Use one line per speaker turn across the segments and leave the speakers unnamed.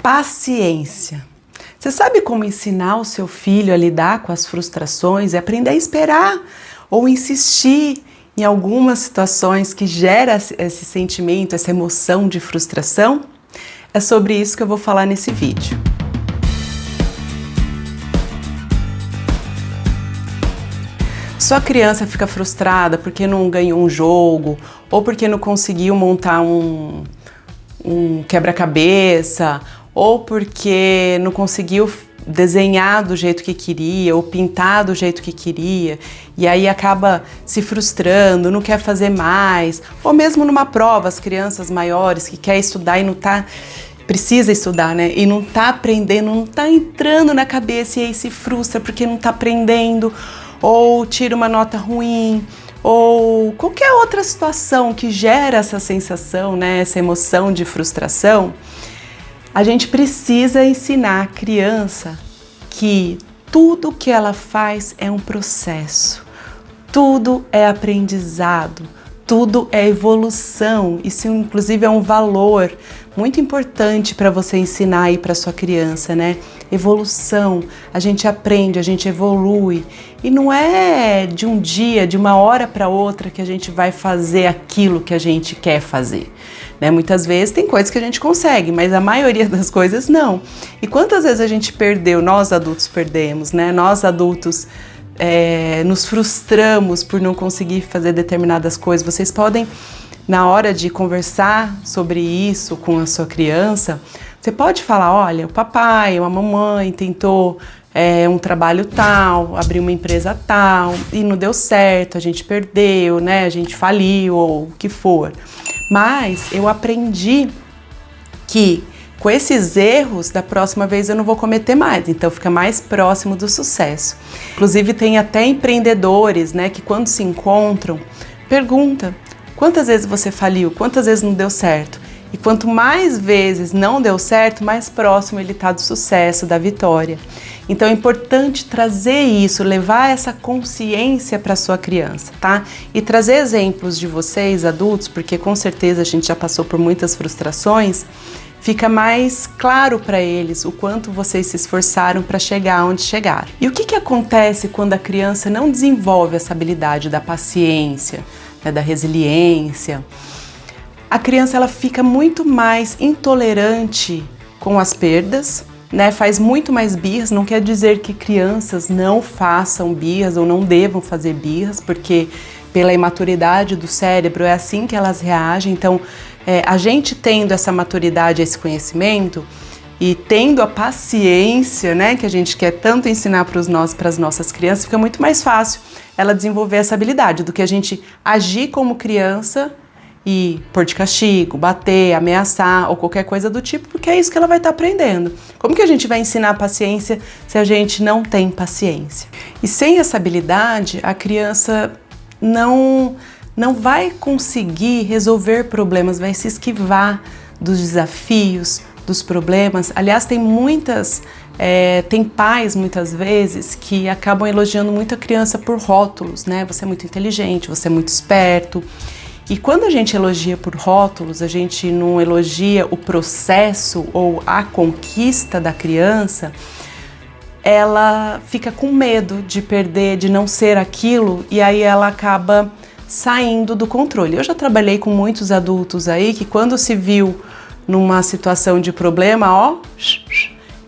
Paciência. Você sabe como ensinar o seu filho a lidar com as frustrações e aprender a esperar ou insistir em algumas situações que gera esse sentimento, essa emoção de frustração? É sobre isso que eu vou falar nesse vídeo. Sua criança fica frustrada porque não ganhou um jogo ou porque não conseguiu montar um quebra-cabeça ou porque não conseguiu desenhar do jeito que queria ou pintar do jeito que queria e aí acaba se frustrando, não quer fazer mais, ou mesmo numa prova, as crianças maiores que quer estudar e não precisa estudar, né? E não tá aprendendo, não tá entrando na cabeça e aí se frustra porque não tá aprendendo, ou tira uma nota ruim, ou qualquer outra situação que gera essa sensação, né? Essa emoção de frustração. A gente precisa ensinar a criança que tudo que ela faz é um processo, tudo é aprendizado, tudo é evolução. Isso inclusive é um valor muito importante para você ensinar aí para sua criança, né? Evolução, a gente aprende, a gente evolui e não é de um dia, de uma hora para outra que a gente vai fazer aquilo que a gente quer fazer, né? Muitas vezes tem coisas que a gente consegue, mas a maioria das coisas não. E quantas vezes a gente perdeu, nós adultos perdemos, né? Nós adultos nos frustramos por não conseguir fazer determinadas coisas. Vocês podem, na hora de conversar sobre isso com a sua criança, você pode falar, olha, o papai ou a mamãe tentou um trabalho tal, abrir uma empresa tal e não deu certo, a gente perdeu, né? A gente faliu ou o que for. Mas eu aprendi que com esses erros, da próxima vez eu não vou cometer mais, então fica mais próximo do sucesso. Inclusive tem até empreendedores, né, que quando se encontram, pergunta quantas vezes você faliu, quantas vezes não deu certo. E quanto mais vezes não deu certo, mais próximo ele está do sucesso, da vitória. Então é importante trazer isso, levar essa consciência para sua criança, tá? E trazer exemplos de vocês, adultos, porque com certeza a gente já passou por muitas frustrações, fica mais claro para eles o quanto vocês se esforçaram para chegar onde chegaram. E o que acontece quando a criança não desenvolve essa habilidade da paciência, né, da resiliência? A criança ela fica muito mais intolerante com as perdas, né? Faz muito mais birras. Não quer dizer que crianças não façam birras ou não devam fazer birras, porque pela imaturidade do cérebro é assim que elas reagem. Então, a gente tendo essa maturidade, esse conhecimento e tendo a paciência, né, que a gente quer tanto ensinar para as nossas crianças, fica muito mais fácil ela desenvolver essa habilidade do que a gente agir como criança e pôr de castigo, bater, ameaçar ou qualquer coisa do tipo, porque é isso que ela vai estar aprendendo. Como que a gente vai ensinar a paciência se a gente não tem paciência? E sem essa habilidade, a criança não vai conseguir resolver problemas, vai se esquivar dos desafios, dos problemas. Aliás, tem pais muitas vezes que acabam elogiando muito a criança por rótulos, né? Você é muito inteligente, você é muito esperto. E quando a gente elogia por rótulos, a gente não elogia o processo ou a conquista da criança, ela fica com medo de perder, de não ser aquilo, e aí ela acaba saindo do controle. Eu já trabalhei com muitos adultos aí que quando se viu numa situação de problema,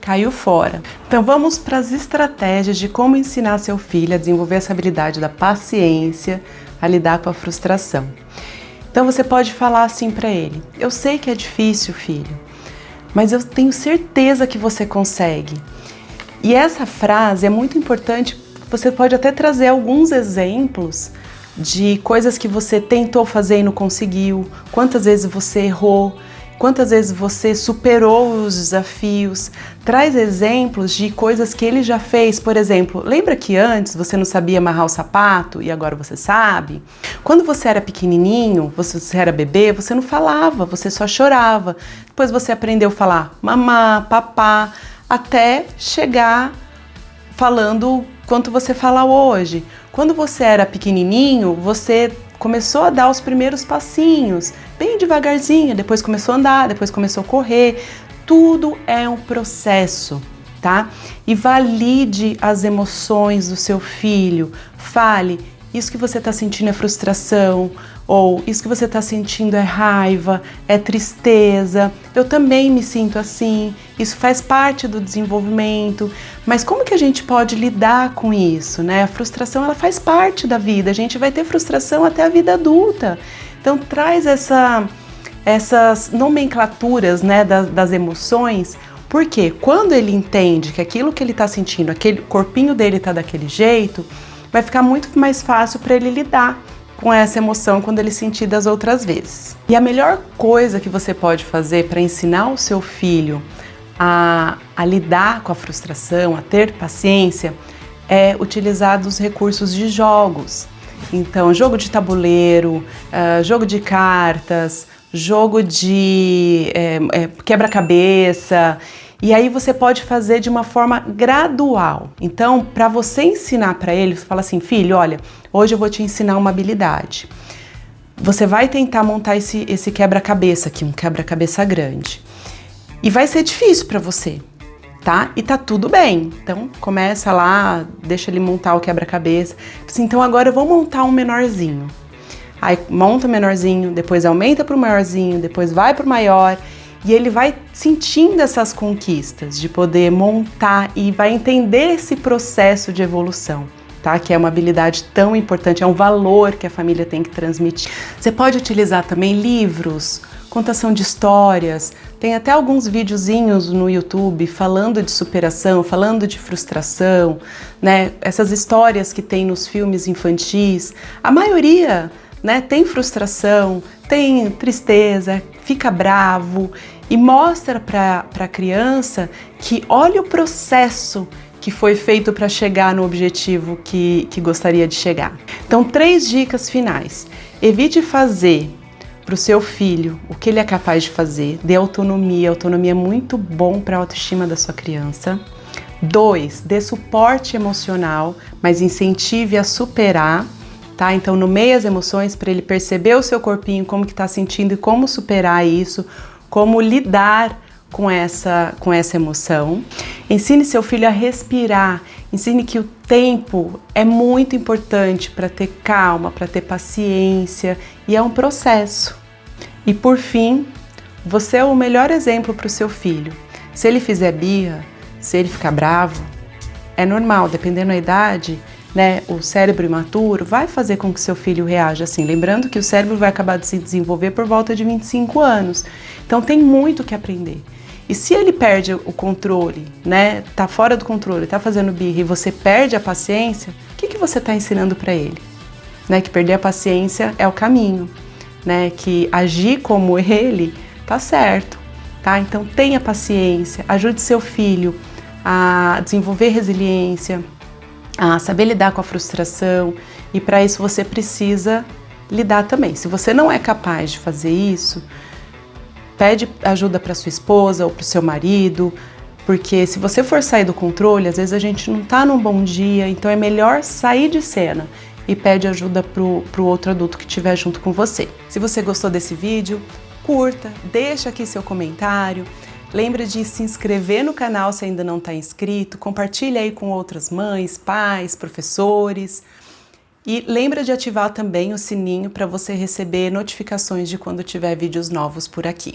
caiu fora. Então vamos para as estratégias de como ensinar seu filho a desenvolver essa habilidade da paciência, a lidar com a frustração. Então você pode falar assim para ele: eu sei que é difícil, filho, mas eu tenho certeza que você consegue. E essa frase é muito importante. Você pode até trazer alguns exemplos de coisas que você tentou fazer e não conseguiu, quantas vezes você errou, quantas vezes você superou os desafios. Traz exemplos de coisas que ele já fez. Por exemplo, lembra que antes você não sabia amarrar o sapato e agora você sabe? Quando você era pequenininho, você era bebê, você não falava, você só chorava. Depois você aprendeu a falar mamá, papá, até chegar falando quanto você fala hoje. Quando você era pequenininho, você começou a dar os primeiros passinhos, bem devagarzinho, depois começou a andar, depois começou a correr. tudo é um processo, tá? E valide as emoções do seu filho. Fale, isso que você está sentindo é frustração, ou isso que você está sentindo é raiva, é tristeza, eu também me sinto assim, isso faz parte do desenvolvimento, mas como que a gente pode lidar com isso, né? A frustração, ela faz parte da vida, a gente vai ter frustração até a vida adulta, então traz essas nomenclaturas, né, das emoções, porque quando ele entende que aquilo que ele está sentindo, aquele corpinho dele está daquele jeito, vai ficar muito mais fácil para ele lidar com essa emoção quando ele sentir das outras vezes. E a melhor coisa que você pode fazer para ensinar o seu filho a lidar com a frustração, a ter paciência, é utilizar dos recursos de jogos. Então, jogo de tabuleiro, jogo de cartas, jogo de quebra-cabeça. E aí você pode fazer de uma forma gradual. Então, para você ensinar para ele, você fala assim, filho, olha, hoje eu vou te ensinar uma habilidade. Você vai tentar montar esse quebra-cabeça aqui, um quebra-cabeça grande. E vai ser difícil para você, tá? E tá tudo bem. Então, começa lá, deixa ele montar o quebra-cabeça. Então, agora eu vou montar um menorzinho. Aí, monta o menorzinho, depois aumenta para o maiorzinho, depois vai para o maior. E ele vai sentindo essas conquistas de poder montar e vai entender esse processo de evolução, tá? Que é uma habilidade tão importante, é um valor que a família tem que transmitir. Você pode utilizar também livros, contação de histórias, tem até alguns videozinhos no YouTube falando de superação, falando de frustração, né? Essas histórias que tem nos filmes infantis, a maioria, né, tem frustração, tem tristeza, fica bravo e mostra para a criança que olha o processo que foi feito para chegar no objetivo que gostaria de chegar. Então, 3 dicas finais. Evite fazer para o seu filho o que ele é capaz de fazer, dê autonomia. Autonomia é muito bom para a autoestima da sua criança. 2, dê suporte emocional, mas incentive a superar. Tá? Então, nomeie as emoções para ele perceber o seu corpinho, como que está sentindo e como superar isso, como lidar com essa emoção. Ensine seu filho a respirar, ensine que o tempo é muito importante para ter calma, para ter paciência e é um processo. E por fim, você é o melhor exemplo para o seu filho. Se ele fizer birra, se ele ficar bravo, é normal, dependendo da idade, né, o cérebro imaturo vai fazer com que seu filho reaja assim. Lembrando que o cérebro vai acabar de se desenvolver por volta de 25 anos. Então tem muito que aprender. E se ele perde o controle, né, tá fora do controle, tá fazendo birra e você perde a paciência, o que você está ensinando para ele? Né, que perder a paciência é o caminho, né, que agir como ele tá certo, tá? Então tenha paciência, ajude seu filho a desenvolver resiliência, a saber lidar com a frustração e para isso você precisa lidar também. Se você não é capaz de fazer isso, pede ajuda para sua esposa ou para o seu marido, porque se você for sair do controle, às vezes a gente não está num bom dia, então é melhor sair de cena e pede ajuda pro outro adulto que estiver junto com você. Se você gostou desse vídeo, curta, deixa aqui seu comentário. Lembra de se inscrever no canal se ainda não está inscrito, compartilha aí com outras mães, pais, professores e lembra de ativar também o sininho para você receber notificações de quando tiver vídeos novos por aqui.